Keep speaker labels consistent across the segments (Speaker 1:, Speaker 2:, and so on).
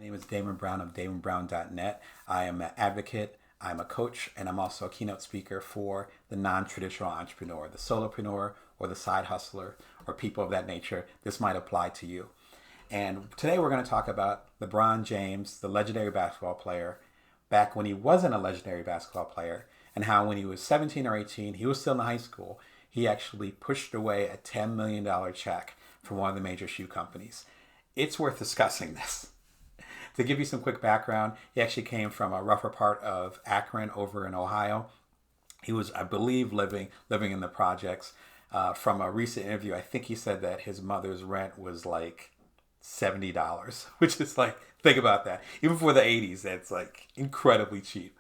Speaker 1: My name is Damon Brown of DamonBrown.net. I am an advocate, I'm a coach, and I'm also a keynote speaker for the non-traditional entrepreneur, the solopreneur or the side hustler or people of that nature. This might apply to you. And today we're going to talk about LeBron James, the legendary basketball player, back when he wasn't a legendary basketball player, and how when he was 17 or 18, he was still in high school, he actually pushed away a $10 million check from one of the major shoe companies. It's worth discussing this. To give you some quick background, he actually came from a rougher part of Akron over in Ohio. He was, I believe, living in the projects. From a recent interview, I think he said that his mother's rent was like $70, which is like, think about that. Even for the 80s, that's like incredibly cheap.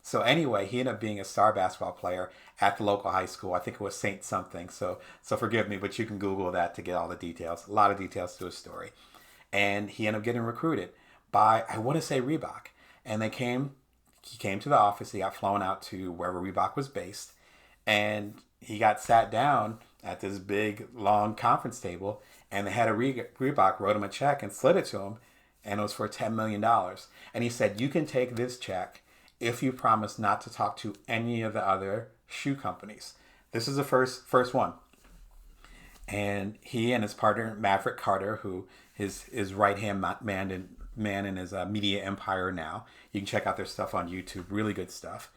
Speaker 1: So anyway, he ended up being a star basketball player at the local high school. I think it was Saint something. So forgive me, but you can Google that to get all the details. A lot of details to his story. And he ended up getting recruited by, I want to say, Reebok. And he came to the office. He got flown out to wherever Reebok was based. And he got sat down at this big, long conference table. And the head of Reebok wrote him a check and slid it to him. And it was for $10 million. And he said, you can take this check if you promise not to talk to any of the other shoe companies. This is the first one. And he and his partner, Maverick Carter, who is his right-hand man in his media empire now. You can check out their stuff on YouTube. Really good stuff.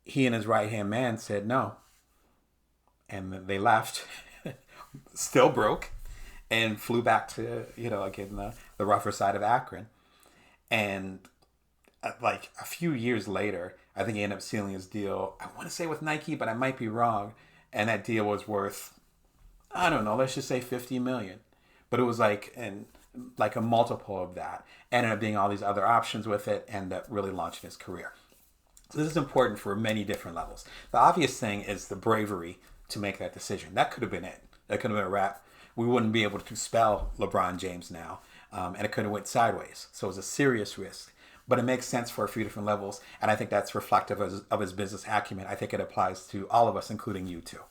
Speaker 1: He and his right-hand man said no. And they left, still broke, and flew back to, again, the rougher side of Akron. And like a few years later, I think he ended up sealing his deal, I want to say with Nike, but I might be wrong. And that deal was worth, I don't know, let's just say 50 million. But it was like a multiple of that. Ended up being all these other options with it, and that really launched his career. So this is important for many different levels. The obvious thing is the bravery to make that decision. That could have been it. That could have been a wrap. We wouldn't be able to spell LeBron James now, and it could have went sideways. So it was a serious risk. But it makes sense for a few different levels, and I think that's reflective of his business acumen. I think it applies to all of us, including you too.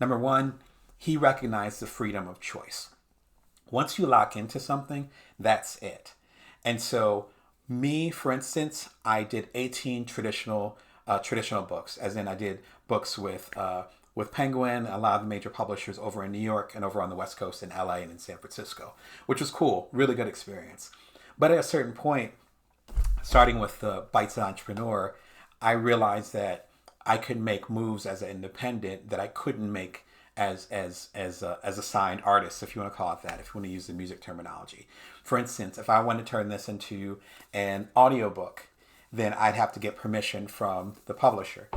Speaker 1: Number one, he recognized the freedom of choice. Once you lock into something, that's it. And so me, for instance, I did 18 traditional books, as in I did books with Penguin, a lot of the major publishers over in New York and over on the West Coast in LA and in San Francisco, which was cool, really good experience. But at a certain point, starting with the Bites of Entrepreneur, I realized that I could make moves as an independent that I couldn't make as a signed artist, if you want to call it that, if you want to use the music terminology. For instance, if I want to turn this into an audiobook, then I'd have to get permission from the publisher.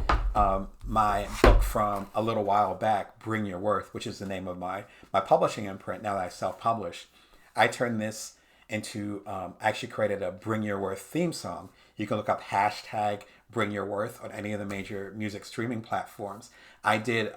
Speaker 1: My book from a little while back, Bring Your Worth, which is the name of my publishing imprint, now that I self-published, I turned this into, I actually created a Bring Your Worth theme song. You can look up hashtag Bring Your Worth on any of the major music streaming platforms. I did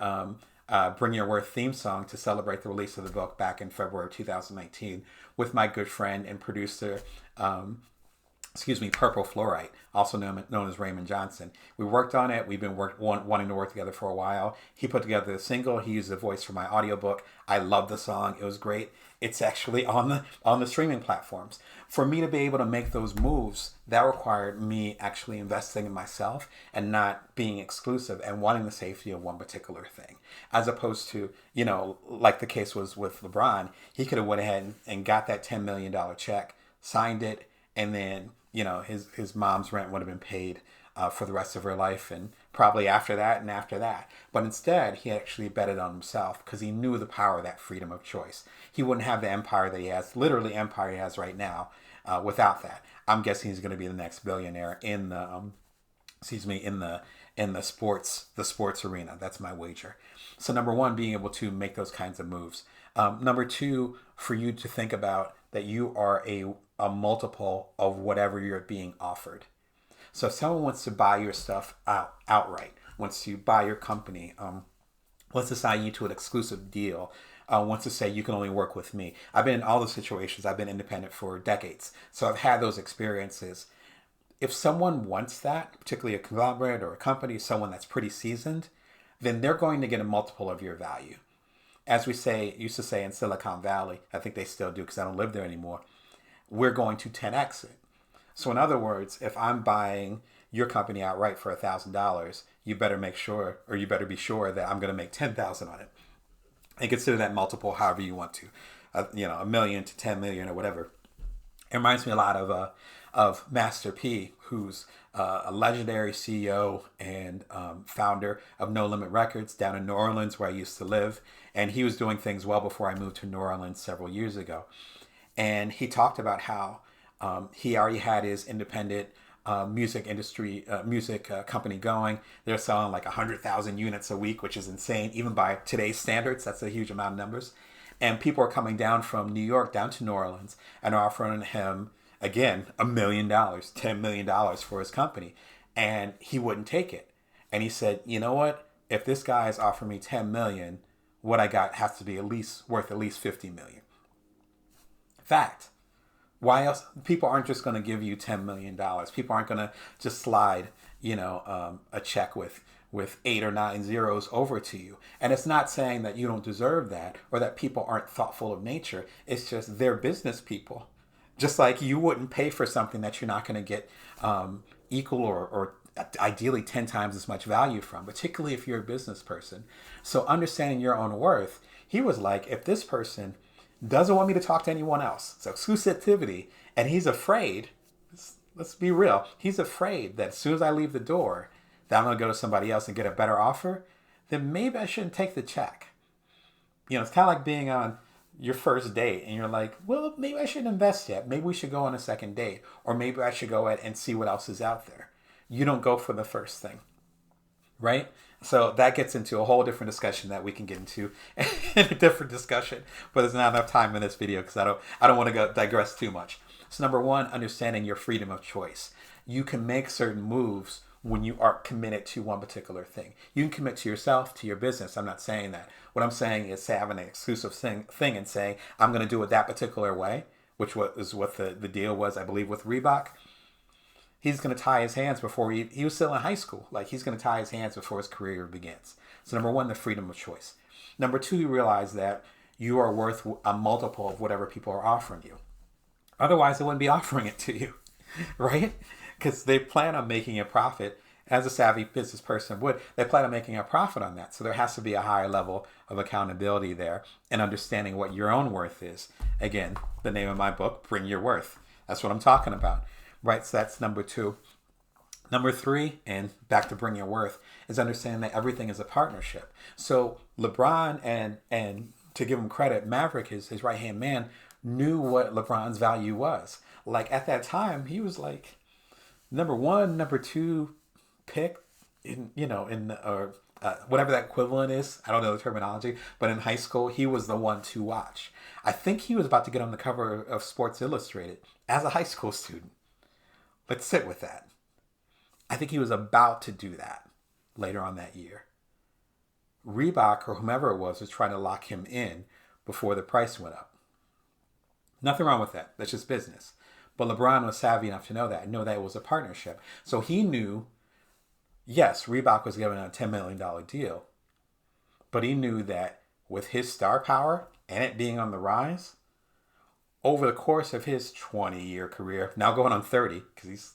Speaker 1: Bring Your Worth theme song to celebrate the release of the book back in February of 2019 with my good friend and producer, Purple Fluorite, also known as Raymond Johnson. We worked on it. We've been wanting to work together for a while. He put together the single. He used the voice for my audiobook. I love the song. It was great. It's actually on the streaming platforms. For me to be able to make those moves, that required me actually investing in myself and not being exclusive and wanting the safety of one particular thing. As opposed to, like the case was with LeBron, he could have went ahead and got that $10 million check, signed it, and then, his mom's rent would have been paid for the rest of her life and probably after that and after that. But instead, he actually betted on himself because he knew the power of that freedom of choice. He wouldn't have the empire that he has, literally empire he has right now, without that. I'm guessing he's going to be the next billionaire in the sports arena. That's my wager. So number one, being able to make those kinds of moves. Number two, for you to think about that you are a multiple of whatever you're being offered. So if someone wants to buy your stuff outright, wants to buy your company, wants to sign you to an exclusive deal, wants to say you can only work with me. I've been in all those situations. I've been independent for decades. So I've had those experiences. If someone wants that, particularly a conglomerate or a company, someone that's pretty seasoned, then they're going to get a multiple of your value. As we used to say in Silicon Valley, I think they still do because I don't live there anymore. we're going to 10x it. So in other words, if I'm buying your company outright for $1,000, you better make sure, or you better be sure that I'm going to make 10,000 on it. And consider that multiple however you want to, $1 million to 10 million or whatever. It reminds me a lot of Master P, who's a legendary CEO and founder of No Limit Records down in New Orleans, where I used to live. And he was doing things well before I moved to New Orleans several years ago. And he talked about how he already had his independent music company going. They're selling like 100,000 units a week, which is insane. Even by today's standards, that's a huge amount of numbers. And people are coming down from New York down to New Orleans and are offering him, again, $1 million, $10 million for his company. And he wouldn't take it. And he said, you know what? If this guy is offering me 10 million, what I got has to be worth at least 50 million. Fact. Why else? People aren't just going to give you $10 million. People aren't going to just slide, a check with 8 or 9 zeros over to you. And it's not saying that you don't deserve that or that people aren't thoughtful of nature. It's just they're business people. Just like you wouldn't pay for something that you're not going to get equal or ideally 10 times as much value from, particularly if you're a business person. So understanding your own worth, he was like, if this person doesn't want me to talk to anyone else, so exclusivity, and he's afraid, let's be real, he's afraid that as soon as I leave the door, that I'm going to go to somebody else and get a better offer, then maybe I shouldn't take the check. It's kind of like being on your first date and you're like, well, maybe I shouldn't invest yet. Maybe we should go on a second date, or maybe I should go ahead and see what else is out there. You don't go for the first thing, right? So that gets into a whole different discussion that we can get into in a different discussion, but there's not enough time in this video because I don't want to digress too much. So number one, understanding your freedom of choice. You can make certain moves when you are committed to one particular thing. You can commit to yourself, to your business. I'm not saying that. What I'm saying is say having an exclusive thing and saying, I'm going to do it that particular way, which is what the deal was, I believe, with Reebok. He's going to tie his hands before he was still in high school. Like, he's going to tie his hands before his career begins. So number one, the freedom of choice. Number two, you realize that you are worth a multiple of whatever people are offering you. Otherwise, they wouldn't be offering it to you, right? Because they plan on making a profit, as a savvy business person would. They plan on making a profit on that. So there has to be a higher level of accountability there and understanding what your own worth is. Again, the name of my book, Bring Your Worth. That's what I'm talking about. Right, so that's number two. Number three, and back to Bring Your Worth, is understanding that everything is a partnership. So LeBron and to give him credit, Maverick, his right-hand man, knew what LeBron's value was. Like at that time, he was like number one, number two pick whatever that equivalent is. I don't know the terminology, but in high school, he was the one to watch. I think he was about to get on the cover of Sports Illustrated as a high school student. Let's sit with that. I think he was about to do that later on that year. Reebok or whomever it was trying to lock him in before the price went up. Nothing wrong with that. That's just business. But LeBron was savvy enough to know that it was a partnership. So he knew, yes, Reebok was giving a $10 million deal, but he knew that with his star power and it being on the rise, over the course of his 20-year career, now going on 30, because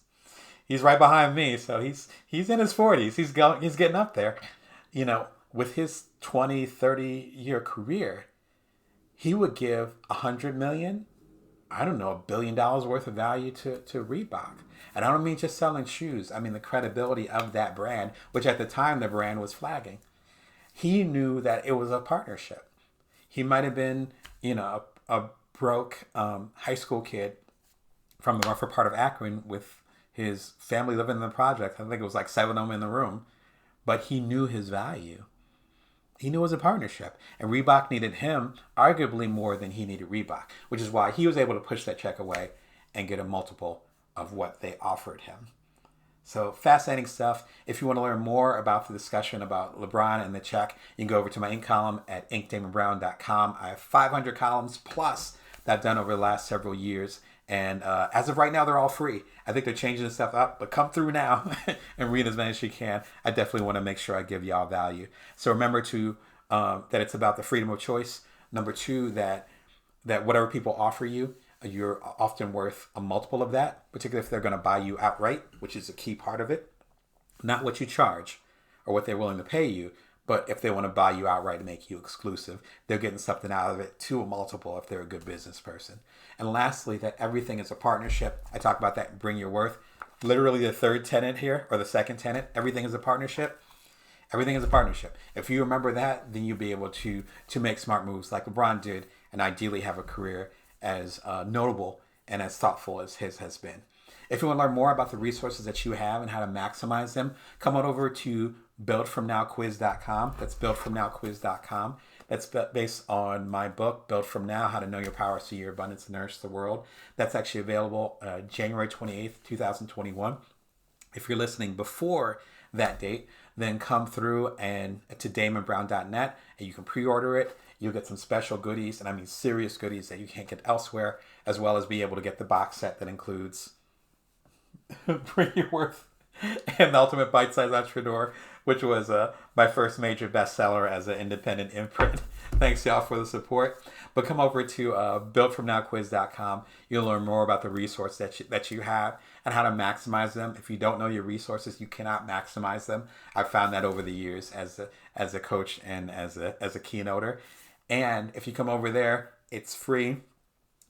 Speaker 1: he's right behind me, so he's in his 40s. He's getting up there. With his 20, 30-year career, he would give $100 million, I don't know, $1 billion worth of value to Reebok. And I don't mean just selling shoes. I mean the credibility of that brand, which at the time the brand was flagging. He knew that it was a partnership. He might have been, a broke high school kid from the rougher part of Akron with his family living in the project. I think it was like 7 of them in the room. But he knew his value. He knew it was a partnership. And Reebok needed him arguably more than he needed Reebok, which is why he was able to push that check away and get a multiple of what they offered him. So fascinating stuff. If you want to learn more about the discussion about LeBron and the check, you can go over to my ink column at inkdamonbrown.com. I have 500 columns plus that I've done over the last several years. And as of right now, they're all free. I think they're changing the stuff up, but come through now and read as many as you can. I definitely want to make sure I give y'all value. So remember that it's about the freedom of choice. Number two, that whatever people offer you, you're often worth a multiple of that, particularly if they're going to buy you outright, which is a key part of it. Not what you charge or what they're willing to pay you, but if they want to buy you outright and make you exclusive, they're getting something out of it to a multiple if they're a good business person. And lastly, that everything is a partnership. I talk about that in Bring Your Worth. Literally the third tenet here, or the second tenet, everything is a partnership. Everything is a partnership. If you remember that, then you'll be able to make smart moves like LeBron did, and ideally have a career as notable and as thoughtful as his has been. If you want to learn more about the resources that you have and how to maximize them, come on over to buildfromnowquiz.com. That's buildfromnowquiz.com. That's based on my book, Build From Now, How to Know Your Power So Your Abundance and Nourish the World. That's actually available January 28th, 2021. If you're listening before that date, then come through and to damonbrown.net and you can pre-order it. You'll get some special goodies, and I mean serious goodies that you can't get elsewhere, as well as be able to get the box set that includes Bring Your Worth and The Ultimate Bite-Sized Entrepreneur, which was my first major bestseller as an independent imprint. Thanks, y'all, for the support. But come over to buildfromnowquiz.com. You'll learn more about the resources that you have and how to maximize them. If you don't know your resources, you cannot maximize them. I've found that over the years as a coach and as a keynoter. And if you come over there, it's free.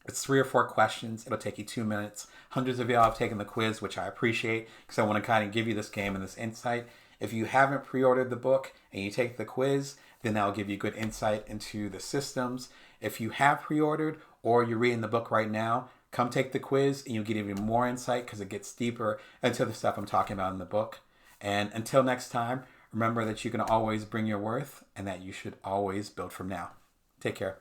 Speaker 1: It's 3 or 4 questions. It'll take you 2 minutes. Hundreds of y'all have taken the quiz, which I appreciate because I want to kind of give you this game and this insight. If you haven't pre-ordered the book and you take the quiz, then that'll give you good insight into the systems. If you have pre-ordered or you're reading the book right now, come take the quiz and you'll get even more insight because it gets deeper into the stuff I'm talking about in the book. And until next time, remember that you can always bring your worth and that you should always build from now. Take care.